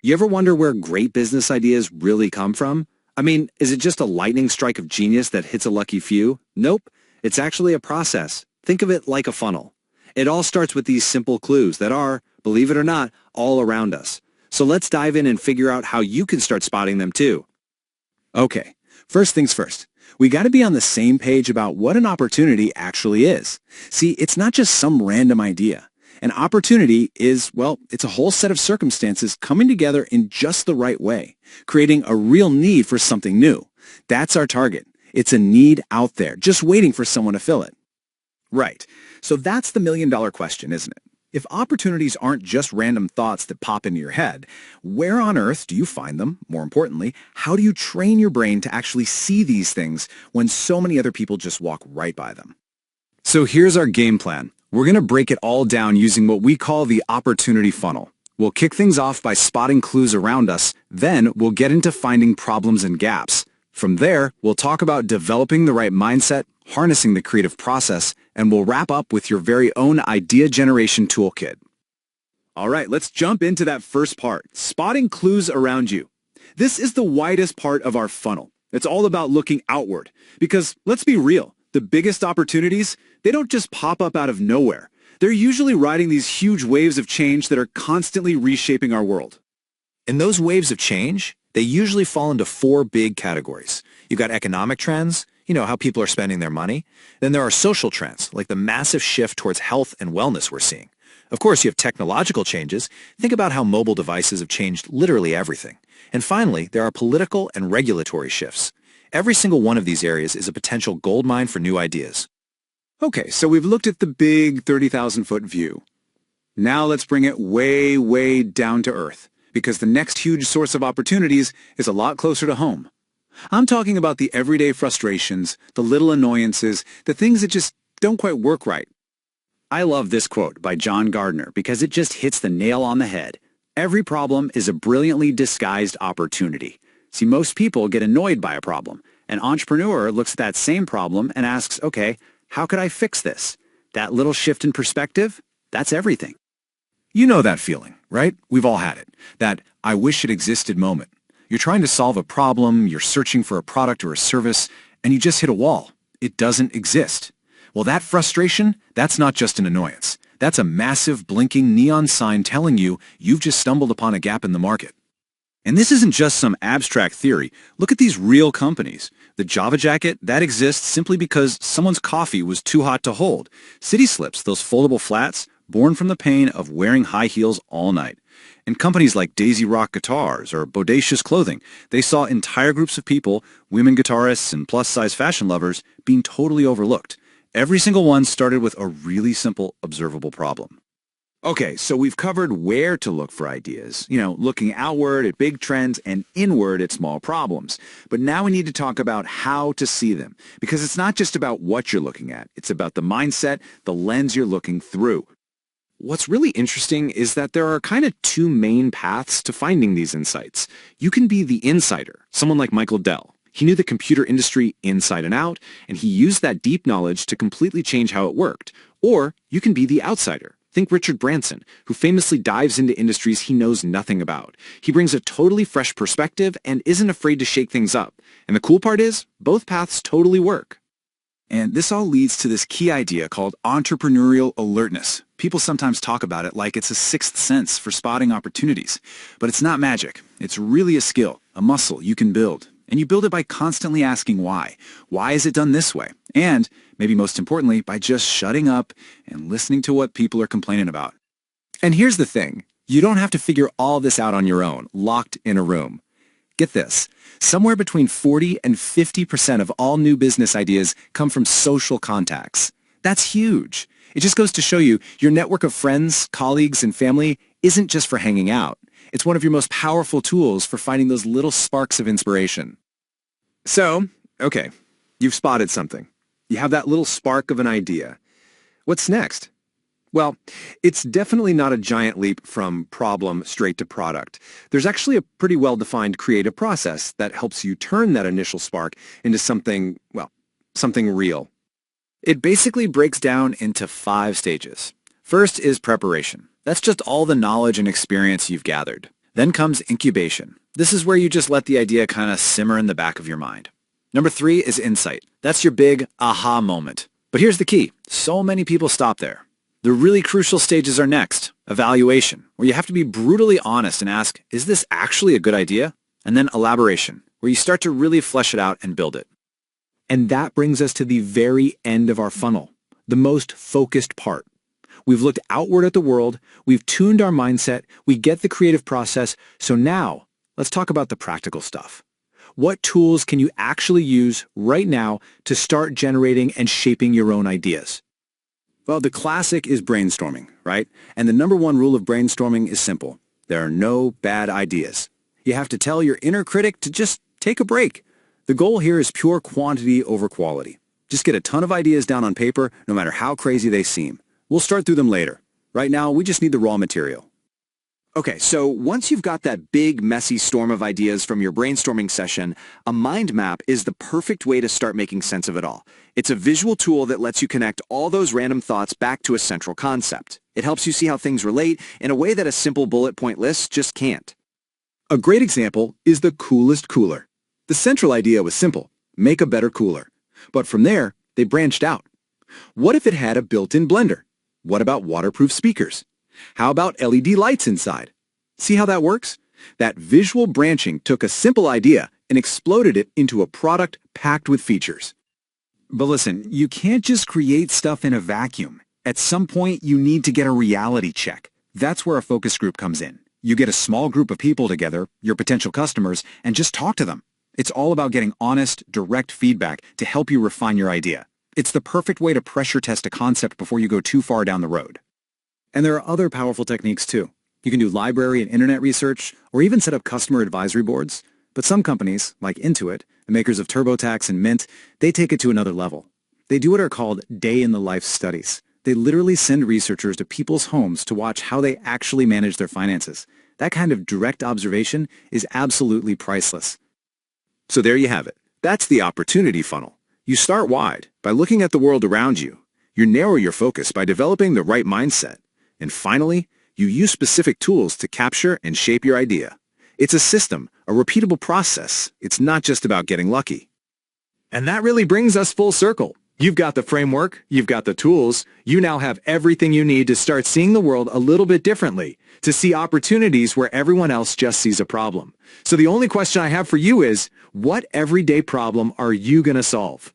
You ever wonder where great business ideas really come from? I mean, is it just a lightning strike of genius that hits a lucky few? Nope. It's actually a process. Think of it like a funnel. It all starts with these simple clues that are, believe it or not, all around us. So let's dive in and figure out how you can start spotting them too. Okay, first things first. We got to be on the same page about what an opportunity actually is. See, it's not just some random idea. An opportunity is, well, it's a whole set of circumstances coming together in just the right way, creating a real need for something new. That's our target. It's a need out there, just waiting for someone to fill it. Right. So that's the million-dollar question, isn't it? If opportunities aren't just random thoughts that pop into your head, where on earth do you find them? More importantly, how do you train your brain to actually see these things when so many other people just walk right by them? So here's our game plan. We're going to break it all down using what we call the opportunity funnel. We'll kick things off by spotting clues around us, then we'll get into finding problems and gaps. From there, we'll talk about developing the right mindset, harnessing the creative process, and we'll wrap up with your very own idea generation toolkit. All right, let's jump into that first part, spotting clues around you. This is the widest part of our funnel. It's all about looking outward. Because let's be real, the biggest opportunities, they don't just pop up out of nowhere. They're usually riding these huge waves of change that are constantly reshaping our world. And those waves of change, they usually fall into four big categories. You've got economic trends, how people are spending their money. Then there are social trends, like the massive shift towards health and wellness we're seeing. Of course, you have technological changes. Think about how mobile devices have changed literally everything. And finally, there are political and regulatory shifts. Every single one of these areas is a potential goldmine for new ideas. Okay, so we've looked at the big 30,000-foot view. Now let's bring it way, way down to earth, because the next huge source of opportunities is a lot closer to home. I'm talking about the everyday frustrations, the little annoyances, the things that just don't quite work right. I love this quote by John Gardner because it just hits the nail on the head. Every problem is a brilliantly disguised opportunity. See, most people get annoyed by a problem. An entrepreneur looks at that same problem and asks, okay, how could I fix this? That little shift in perspective, that's everything. You know that feeling, right? We've all had it. That I wish it existed moment. You're trying to solve a problem, you're searching for a product or a service, and you just hit a wall. It doesn't exist. Well, that frustration, that's not just an annoyance. That's a massive blinking neon sign telling you you've just stumbled upon a gap in the market. And this isn't just some abstract theory. Look at these real companies. The Java Jacket, that exists simply because someone's coffee was too hot to hold. City Slips, those foldable flats, born from the pain of wearing high heels all night. And companies like Daisy Rock Guitars or Bodacious Clothing, they saw entire groups of people, women guitarists and plus-size fashion lovers, being totally overlooked. Every single one started with a really simple, observable problem. Okay, so we've covered where to look for ideas, looking outward at big trends and inward at small problems. But now we need to talk about how to see them, because it's not just about what you're looking at. It's about the mindset, the lens you're looking through. What's really interesting is that there are kind of two main paths to finding these insights. You can be the insider, someone like Michael Dell. He knew the computer industry inside and out, and he used that deep knowledge to completely change how it worked. Or you can be the outsider. Think Richard Branson, who famously dives into industries he knows nothing about. He brings a totally fresh perspective and isn't afraid to shake things up. And the cool part is, both paths totally work. And this all leads to this key idea called entrepreneurial alertness. People sometimes talk about it like it's a sixth sense for spotting opportunities. But it's not magic. It's really a skill, a muscle you can build. And you build it by constantly asking why. Why is it done this way? And, maybe most importantly, by just shutting up and listening to what people are complaining about. And here's the thing. You don't have to figure all this out on your own, locked in a room. Get this. Somewhere between 40 and 50% of all new business ideas come from social contacts. That's huge. It just goes to show you your network of friends, colleagues, and family isn't just for hanging out. It's one of your most powerful tools for finding those little sparks of inspiration. So, okay, you've spotted something. You have that little spark of an idea. What's next? Well, it's definitely not a giant leap from problem straight to product. There's actually a pretty well-defined creative process that helps you turn that initial spark into something, something real. It basically breaks down into 5 stages. First is preparation. That's just all the knowledge and experience you've gathered. Then comes incubation. This is where you just let the idea kind of simmer in the back of your mind. Number 3 is insight. That's your big aha moment. But here's the key. So many people stop there. The really crucial stages are next. Evaluation, where you have to be brutally honest and ask, is this actually a good idea? And then elaboration, where you start to really flesh it out and build it. And that brings us to the very end of our funnel, the most focused part. We've looked outward at the world, we've tuned our mindset, we get the creative process, so now let's talk about the practical stuff. What tools can you actually use right now to start generating and shaping your own ideas? Well, the classic is brainstorming, right? And the number one rule of brainstorming is simple. There are no bad ideas. You have to tell your inner critic to just take a break. The goal here is pure quantity over quality. Just get a ton of ideas down on paper, no matter how crazy they seem. We'll start through them later. Right now, we just need the raw material. Okay, so once you've got that big, messy storm of ideas from your brainstorming session, a mind map is the perfect way to start making sense of it all. It's a visual tool that lets you connect all those random thoughts back to a central concept. It helps you see how things relate in a way that a simple bullet point list just can't. A great example is the coolest cooler. The central idea was simple, make a better cooler. But from there, they branched out. What if it had a built-in blender? What about waterproof speakers? How about LED lights inside? See how that works? That visual branching took a simple idea and exploded it into a product packed with features. But listen, you can't just create stuff in a vacuum. At some point, you need to get a reality check. That's where a focus group comes in. You get a small group of people together, your potential customers, and just talk to them. It's all about getting honest, direct feedback to help you refine your idea. It's the perfect way to pressure test a concept before you go too far down the road. And there are other powerful techniques too. You can do library and internet research, or even set up customer advisory boards. But some companies, like Intuit, the makers of TurboTax and Mint, they take it to another level. They do what are called day-in-the-life studies. They literally send researchers to people's homes to watch how they actually manage their finances. That kind of direct observation is absolutely priceless. So there you have it. That's the opportunity funnel. You start wide by looking at the world around you. You narrow your focus by developing the right mindset. And finally, you use specific tools to capture and shape your idea. It's a system, a repeatable process. It's not just about getting lucky. And that really brings us full circle. You've got the framework, you've got the tools, you now have everything you need to start seeing the world a little bit differently, to see opportunities where everyone else just sees a problem. So the only question I have for you is, what everyday problem are you going to solve?